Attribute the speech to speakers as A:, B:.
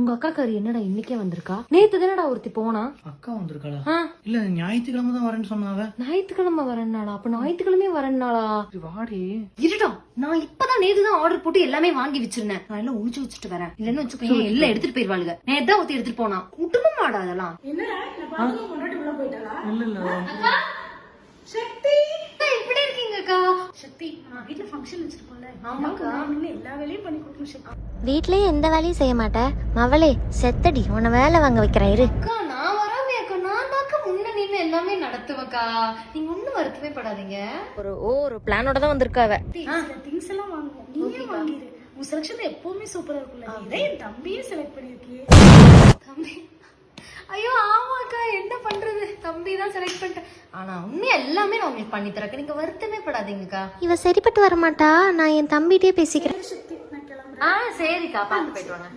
A: உங்க அக்கா கறி என்னடா இன்னைக்கே வந்திருக்கா? நேத்து தானடா ஒருத்தி போனா.
B: அக்கா வந்திருக்காளா? இல்ல ஞாயிற்றுக்கிழமை தான் வரேன்னு சொன்னாங்க.
A: ஞாயிற்றுக்கிழமை வரேன்னாளா? அப்ப ஞாயிற்றுக்கிழமையே வரேன்னாளா?
B: வாடி
A: இருடா, நான் இப்பதான் நேத்துதான் ஆர்டர் போட்டு எல்லாமே வாங்கி வச்சிருந்தேன். நான் எல்லாம் ஒழிச்சு வச்சுட்டு வரேன். இல்லன்னு வச்சுக்கோங்க எல்லாம் எடுத்துட்டு போயிருவாளுங்க. நேத்து தான் ஒருத்தி எடுத்துட்டு போனா. முட்டுமா மாடா அதெல்லாம்.
C: சக்தி
A: எப்படி இருக்கீங்க அக்கா?
C: சக்தி வீட்டுல ஃபங்க்ஷன் வச்சிருக்கோம்ல. ஆமாக்கா, எல்லா வேலையும் பண்ணி கொடுக்கணும் சக்தி.
D: வீட்லயே எந்த வேலையும் செய்ய மாட்டேன் மவளே. செத்தடி, உன்னை வேலை வாங்க வைக்கிறேன் இரு.
A: அக்கா நான் வராமே அக்கா, நான் தாக்க முன்ன நின்னு எல்லாமே நடத்துவக்கா. நீங்க ஒண்ணும் வருத்தமே படாதீங்க. ஒரு பிளானோட தான் வந்திருக்காவ.
C: திங்ஸ் எல்லாம் வாங்குவோம், நீயே வாங்கிடு. உன் செலக்ஷன் எப்பவுமே சூப்பரா இருக்கும்ல. இதே என் தம்பியே செலக்ட் பண்ணிருக்கியே.
A: தம்பி, ஐயோ ஆமாக்கா, என்ன பண்றது, தம்பி தான் செலக்ட் பண்ணிட்டேன். ஆனா உண்மையா எல்லாமே நான் உங்களுக்கு பண்ணி தரேன், நீங்க வருத்தமே படாதீங்கக்கா.
D: இவ சரிப்பட்டு வரமாட்டா, நான் என் தம்பிகிட்டே பேசிக்கிறேன்.
C: சக்தி நான் கிளம்புறேன்.
A: சரிக்கா, பாத்து போயிட்டு வாங்க.